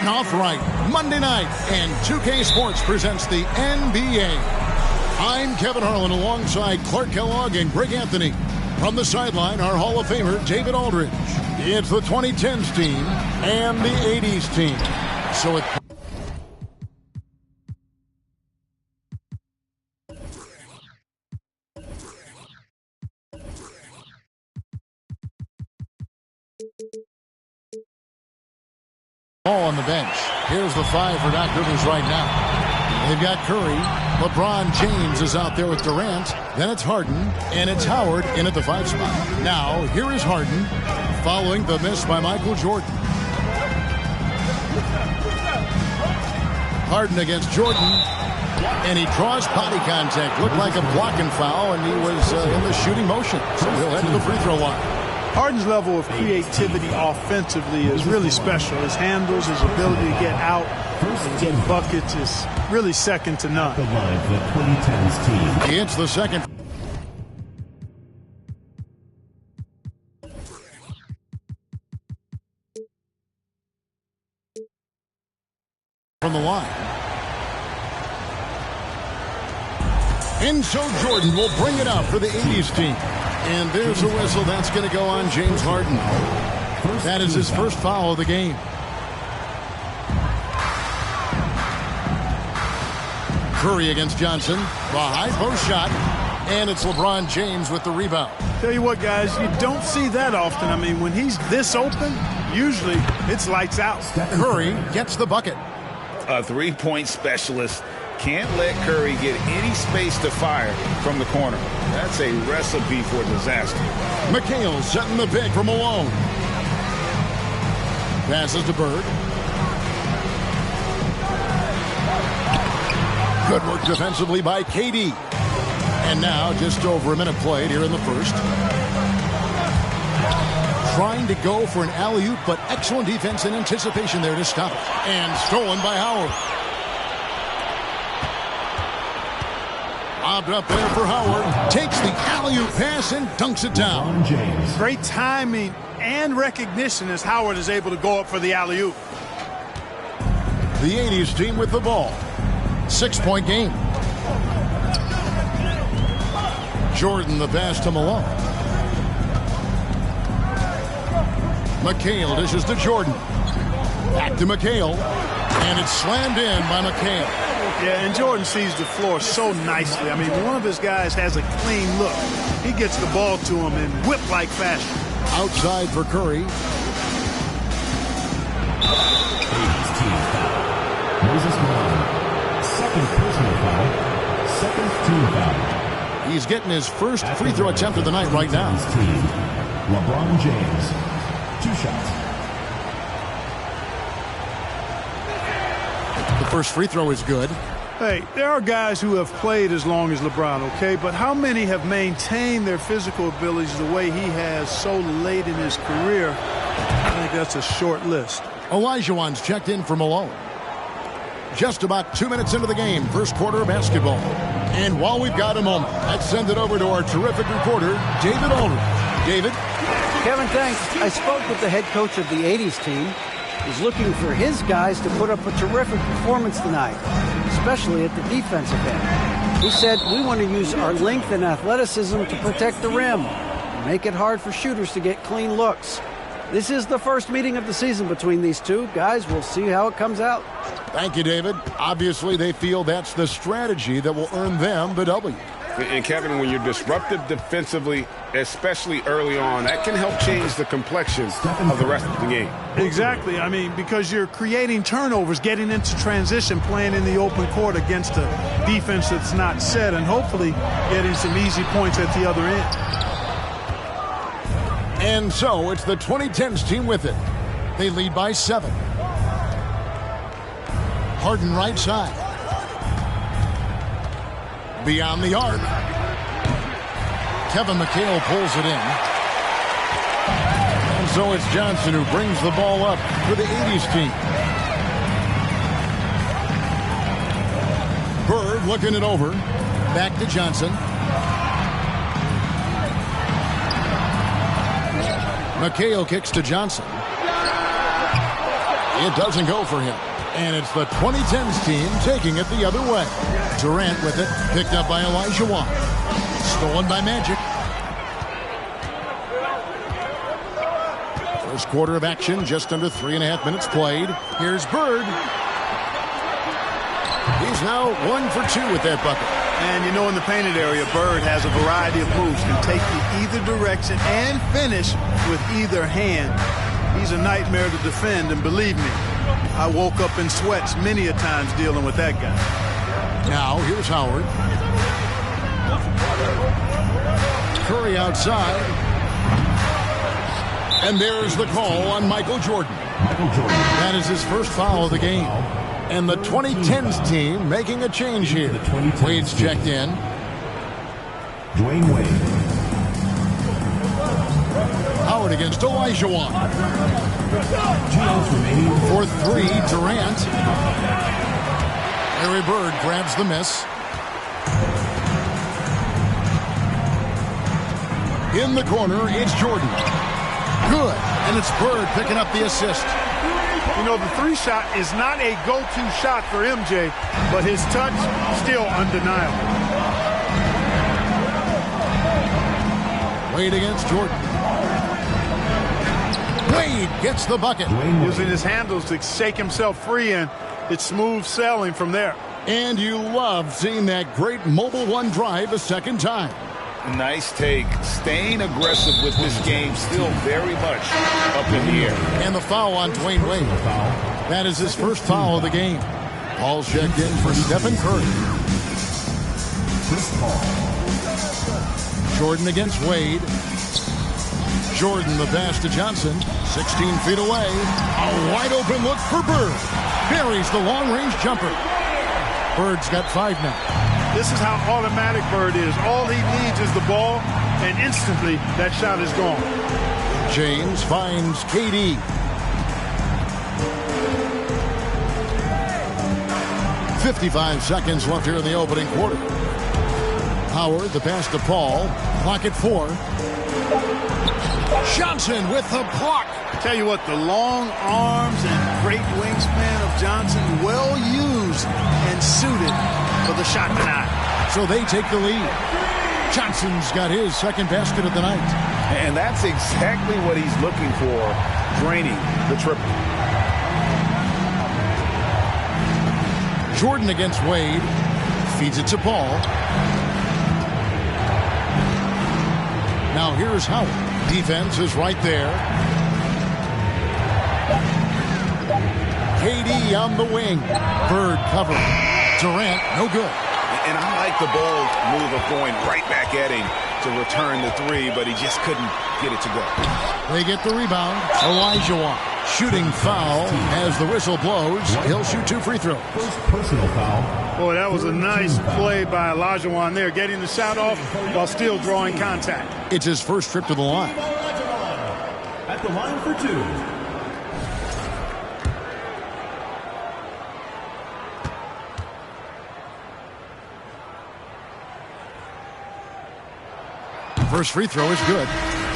starting off right Monday night, and 2K Sports presents the NBA. I'm Kevin Harlan alongside Clark Kellogg and Greg Anthony. From the sideline, our Hall of Famer, David Aldridge. It's the 2010s team and the 80s team. So it's Ball on the bench. Here's the 5 for Doc Rivers right now. They've got Curry. LeBron James is out there with Durant. Then it's Harden, and it's Howard in at the 5 spot. Now, here is Harden, following the miss by Michael Jordan. Harden against Jordan, and he draws body contact. Looked like a blocking foul, and he was in the shooting motion. So he'll head to the free throw line. Harden's level of creativity offensively is really special. His handles, his ability to get out and get buckets is really second to none. It's the second. From the line. And so Jordan will bring it out for the 80s team. And there's a whistle. That's going to go on James Harden. That is his first foul of the game. Curry against Johnson. The high post shot. And it's LeBron James with the rebound. Tell you what, guys, you don't see that often. I mean, when he's this open, usually it's lights out. Curry gets the bucket. A three-point specialist can't let Curry get any space to fire from the corner. That's a recipe for disaster. McHale setting the pick for Malone. Passes to Bird. Good work defensively by KD. And now just over a minute played here in the first. Trying to go for an alley-oop, but excellent defense and anticipation there to stop it. And stolen by Howard. Lobbed up there for Howard. Takes the alley-oop pass and dunks it down. Great timing and recognition as Howard is able to go up for the alley-oop. The 80s team with the ball. 6-point game. Jordan the pass to Malone. McHale dishes to Jordan. Back to McHale. And it's slammed in by McHale. Yeah, and Jordan sees the floor so nicely. I mean, one of his guys has a clean look. He gets the ball to him in whip-like fashion. Outside for Curry. Moses Malone. Second personal foul. Second team foul. He's getting his first free throw attempt of the night right now. LeBron James. 2 shots. The first free throw is good. Hey, there are guys who have played as long as LeBron, okay? But how many have maintained their physical abilities the way he has so late in his career? I think that's a short list. Olajuwon's checked in for Malone. Just about 2 minutes into the game, first quarter of basketball. And while we've got a moment, let's send it over to our terrific reporter, David Aldridge. David? Kevin, thanks. I spoke with the head coach of the 80s team. He's looking for his guys to put up a terrific performance tonight, especially at the defensive end. He said, we want to use our length and athleticism to protect the rim, make it hard for shooters to get clean looks. This is the first meeting of the season between these two. Guys, we'll see how it comes out. Thank you, David. Obviously, they feel that's the strategy that will earn them the W. And Kevin, when you're disruptive defensively, especially early on, that can help change the complexion of the rest of the game. Exactly. I mean, because you're creating turnovers, getting into transition, playing in the open court against a defense that's not set, and hopefully getting some easy points at the other end. And so it's the 2010s team with it. They lead by 7. Harden right side. Beyond the arc. Kevin McHale pulls it in. And so it's Johnson who brings the ball up for the 80s team. Bird looking it over. Back to Johnson. McHale kicks to Johnson. It doesn't go for him. And it's the 2010s team taking it the other way. Durant with it, picked up by Olajuwon. Stolen by Magic. First quarter of action, just under 3.5 minutes played. Here's Bird. He's now 1 for 2 with that bucket. And you know, in the painted area, Bird has a variety of moves. Can take you either direction and finish with either hand. He's a nightmare to defend, and believe me, I woke up in sweats many a times dealing with that guy. Now, here's Howard. Curry outside. And there's the call on Michael Jordan. That is his first foul of the game. And the 2010s team making a change here. Wade's checked in. Dwayne Wade. Howard against Olajuwon. 2 minutes remaining. For 3, Durant. Larry Bird grabs the miss. In the corner, it's Jordan. Good. And it's Bird picking up the assist. You know, the 3-shot is not a go-to shot for MJ, but his touch still undeniable. Wade against Jordan. Wade gets the bucket. Using his handles to shake himself free, and it's smooth sailing from there. And you love seeing that great Mobile One drive a second time. Nice take. Staying aggressive with this game, still very much up in the air. And the foul on Dwayne Wade. That is his first foul of the game. Paul checked in for Stephen Curry. Jordan against Wade. Jordan the pass to Johnson. 16 feet away. A wide open look for Bird. Buries the long-range jumper. Bird's got 5 now. This is how automatic Bird is. All he needs is the ball, and instantly that shot is gone. James finds KD. 55 seconds left here in the opening quarter. Howard, the pass to Paul. Clock at 4. Johnson with the block. Tell you what, the long arms and great wingspan of Johnson, well used and suited for the shot tonight. So they take the lead. Johnson's got his second basket of the night. And that's exactly what he's looking for, draining the triple. Jordan against Wade. Feeds it to Paul. Now here's Howard. Defense is right there. KD on the wing. Bird covered. Durant, no good. And I like the bold move of going right back at him to return the 3, but he just couldn't get it to go. They get the rebound. Olajuwon. Shooting foul as the whistle blows. He'll shoot 2 free throws. First personal foul. Boy, that was a nice play by Olajuwon there, getting the shot off while still drawing contact. It's his first trip to the line. At the line for 2. First free throw is good.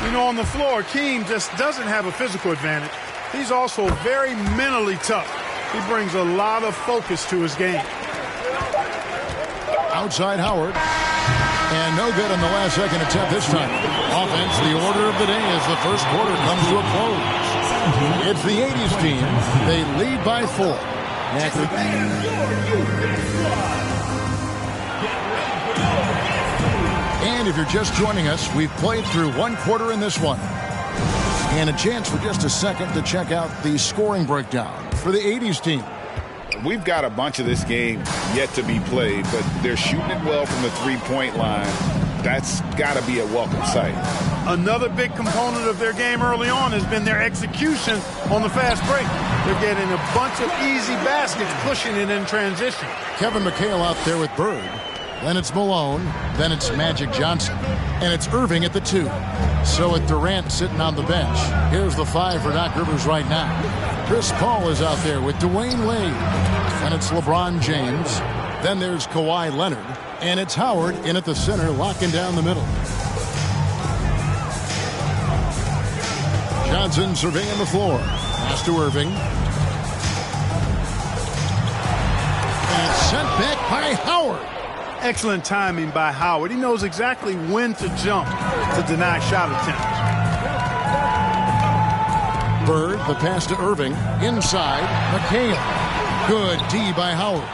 You know, on the floor, Keem just doesn't have a physical advantage. He's also very mentally tough. He brings a lot of focus to his game. Outside Howard. And no good on the last second attempt this time. Offense, the order of the day as the first quarter comes to a close. It's the 80s team. They lead by 4. And if you're just joining us, we've played through 1 quarter in this one. And a chance for just a second to check out the scoring breakdown for the 80s team. We've got a bunch of this game yet to be played, but they're shooting it well from the 3-point line. That's got to be a welcome sight. Another big component of their game early on has been their execution on the fast break. They're getting a bunch of easy baskets, pushing it in transition. Kevin McHale out there with Bird. Then it's Malone. Then it's Magic Johnson. And it's Irving at the 2. So with Durant sitting on the bench. Here's the 5 for Doc Rivers right now. Chris Paul is out there with Dwayne Wade. And it's LeBron James. Then there's Kawhi Leonard. And it's Howard in at the center, locking down the middle. Johnson surveying the floor. Pass to Irving. sent back by Howard. Excellent timing by Howard. He knows exactly when to jump to deny shot attempts. Bird, the pass to Irving. Inside, McHale. Good D by Howard.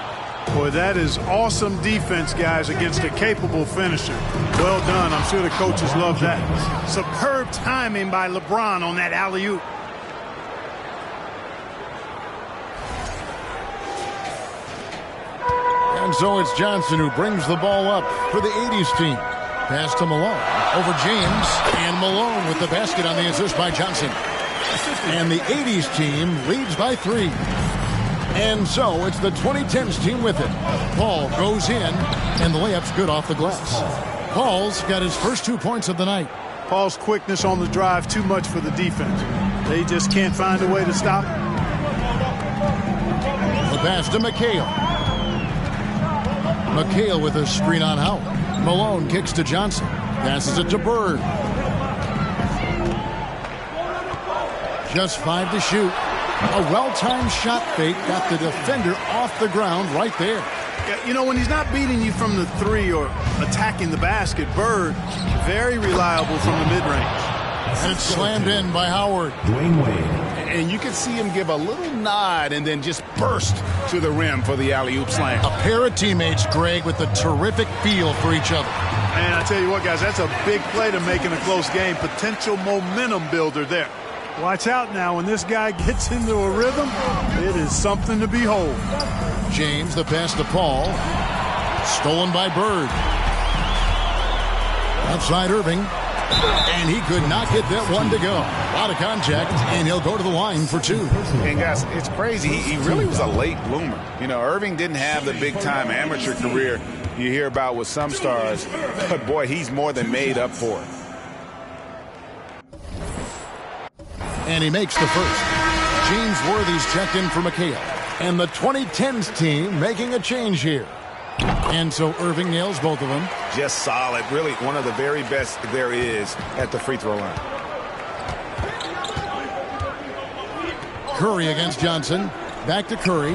Boy, that is awesome defense, guys, against a capable finisher. Well done. I'm sure the coaches love that. Superb timing by LeBron on that alley-oop. And so it's Johnson who brings the ball up for the 80s team. Pass to Malone. Over James. And Malone with the basket on the assist by Johnson. And the 80s team leads by 3. And so it's the 2010s team with it. Paul goes in, and the layup's good off the glass. Paul's got his first 2 points of the night. Paul's quickness on the drive, too much for the defense. They just can't find a way to stop him. The pass to McHale. McHale with a screen on Howard. Malone kicks to Johnson. Passes it to Bird. Just 5 to shoot. A well-timed shot fake got the defender off the ground right there. Yeah, you know, when he's not beating you from the 3 or attacking the basket, Bird, very reliable from the mid-range. And it's slammed in by Howard. Dwayne Wade. And you can see him give a little nod and then just burst to the rim for the alley-oop slam. A pair of teammates, Greg, with a terrific feel for each other. And I tell you what, guys, that's a big play to make in a close game. Potential momentum builder there. Watch out now. When this guy gets into a rhythm, it is something to behold. James, the pass to Paul. Stolen by Bird. Outside Irving. And he could not get that one to go. A lot of contact, and he'll go to the line for 2. And guys, it's crazy. He really was a late bloomer. You know, Irving didn't have the big-time amateur career you hear about with some stars. But, boy, he's more than made up for it. And he makes the first. James Worthy's checked in for McHale. And the 2010s team making a change here. And so Irving nails both of them. Just solid. Really one of the very best there is at the free throw line. Curry against Johnson. Back to Curry.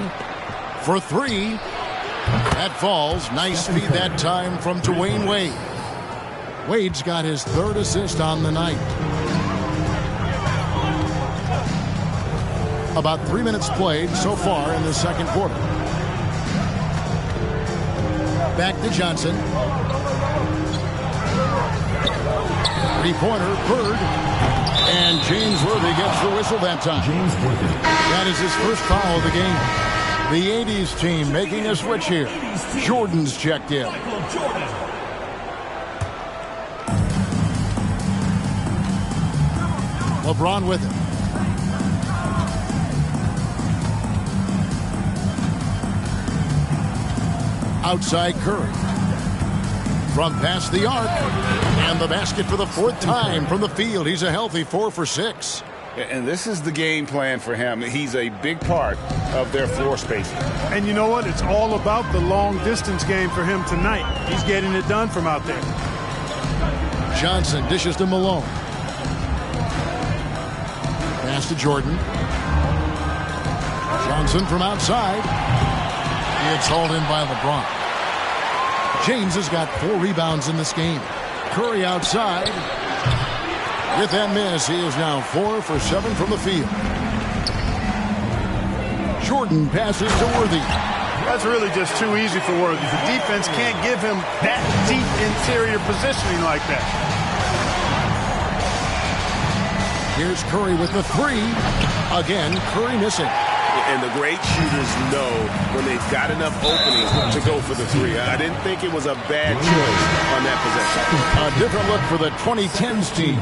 For 3. That falls. Nice feed that time from Dwayne Wade. Wade's got his 3rd assist on the night. About 3 minutes played so far in the second quarter. Back to Johnson. 3-pointer, Bird. And James Worthy gets the whistle that time. James Worthy. That is his first foul of the game. The 80s team making a switch here. Jordan's checked in. LeBron with it. Outside Curry. From past the arc. And the basket for the 4th time from the field. He's a healthy 4 for 6. And this is the game plan for him. He's a big part of their floor spacing. And you know what? It's all about the long-distance game for him tonight. He's getting it done from out there. Johnson dishes to Malone. Pass to Jordan. Johnson from outside. It's hauled in by LeBron. James has got 4 rebounds in this game. Curry outside. With that miss, he is now 4 for 7 from the field. Jordan passes to Worthy. That's really just too easy for Worthy. The defense can't give him that deep interior positioning like that. Here's Curry with the 3. Again, Curry missing. And the great shooters know when they've got enough openings to go for the 3. I didn't think it was a bad choice on that possession. A different look for the 2010s team.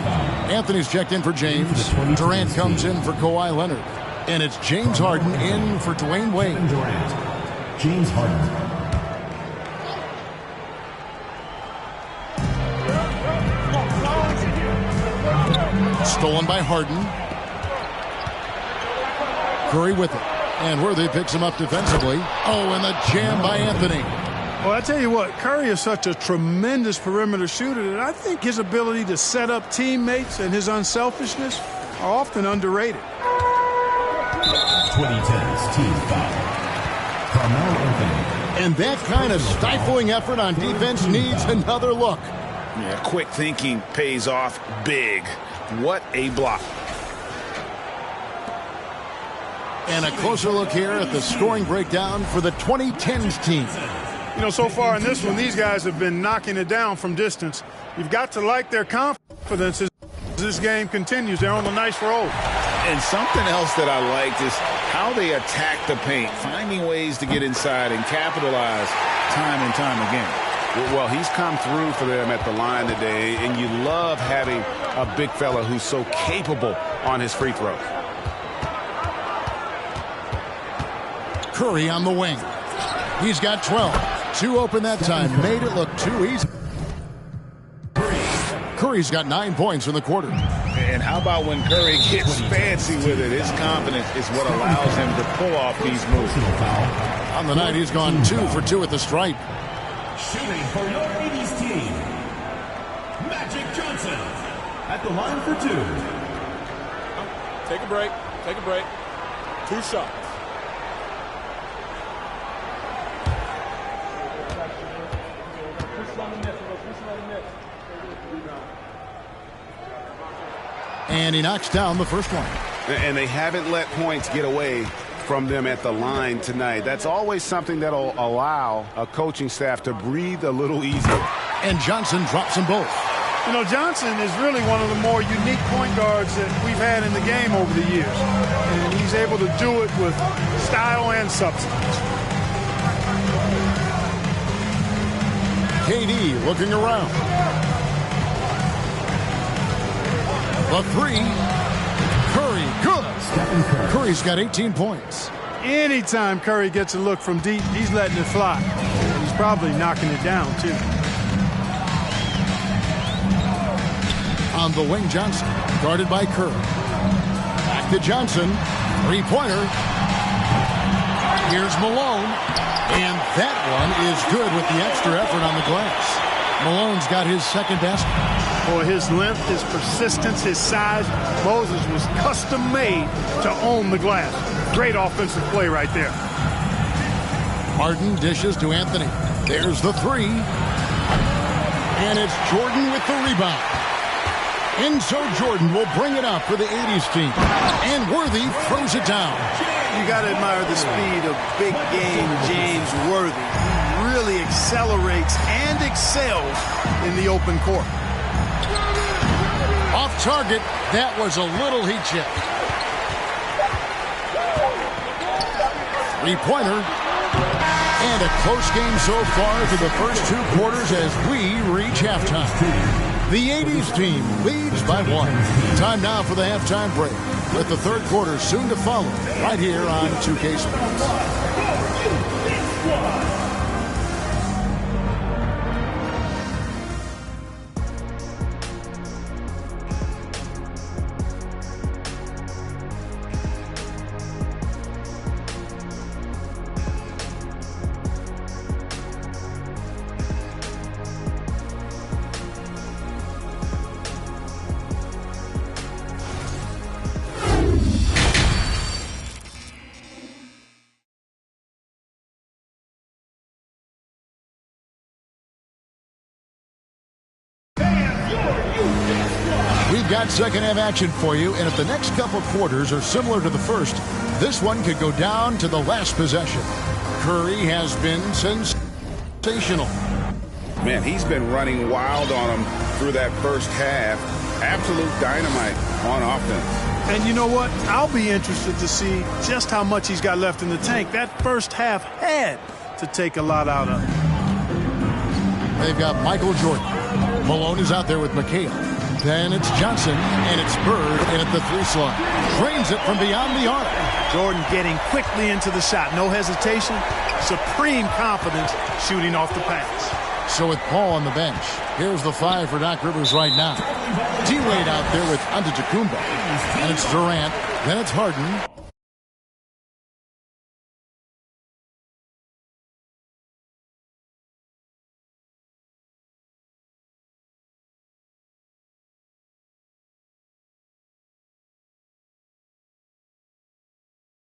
Anthony's checked in for James. Durant comes in for Kawhi Leonard. And it's James Harden in for Dwayne Wade. Durant. James Harden. Stolen by Harden. Curry with it. And Worthy picks him up defensively. Oh, and the jam by Anthony. Well, I tell you what, Curry is such a tremendous perimeter shooter that I think his ability to set up teammates and his unselfishness are often underrated. 2010's team foul. Carmelo Anthony. And that kind of stifling effort on defense needs another look. Yeah, quick thinking pays off big. What a block. And a closer look here at the scoring breakdown for the 2010s team. You know, so far in this one, these guys have been knocking it down from distance. You've got to like their confidence as this game continues. They're on a nice roll. And something else that I liked is how they attack the paint, finding ways to get inside and capitalize time and time again. Well, he's come through for them at the line today, and you love having a big fella who's so capable on his free throws. Curry on the wing. He's got 12. 2 open that time. Made it look too easy. Curry's got 9 points in the quarter. And how about when Curry gets fancy with it? His confidence is what allows him to pull off these moves. On the night, he's gone 2 for 2 at the stripe. Shooting for your 80s team, Magic Johnson at the line for 2. Take a break. Take a break. 2 shots. And he knocks down the first one. And they haven't let points get away from them at the line tonight. That's always something that'll allow a coaching staff to breathe a little easier. And Johnson drops them both. You know, Johnson is really one of the more unique point guards that we've had in the game over the years. And he's able to do it with style and substance. KD looking around. The 3. Curry, good. Curry's got 18 points. Anytime Curry gets a look from deep, he's letting it fly. And he's probably knocking it down, too. On the wing, Johnson, guarded by Curry. Back to Johnson. 3-pointer. Here's Malone. And that one is good with the extra effort on the glass. Malone's got his second basket. For his length, his persistence, his size, Moses was custom made to own the glass. Great offensive play right there. Harden dishes to Anthony. There's the 3. And it's Jordan with the rebound. And so Jordan will bring it up for the 80s team. And Worthy throws it down. You got to admire the speed of big game James Worthy. He really accelerates and excels in the open court. Off target, that was a little heat check. 3-pointer. And a close game so far through the first 2 quarters as we reach halftime. The 80s team leads by 1. Time now for the halftime break, with the third quarter soon to follow right here on 2K Sports. We've got second half action for you, and if the next couple quarters are similar to the first, this one could go down to the last possession. Curry has been sensational. Man, he's been running wild on them through that first half. Absolute dynamite on offense. And you know what? I'll be interested to see just how much he's got left in the tank. That first half had to take a lot out of him. They've got Michael Jordan. Malone is out there with McHale. Then it's Johnson, and it's Bird in at the 3 slot. Drains it from beyond the arc. Jordan getting quickly into the shot. No hesitation. Supreme confidence shooting off the pass. So with Paul on the bench, here's the 5 for Doc Rivers right now. D-Wade out there with Antetokounmpo. And it's Durant. Then it's Harden.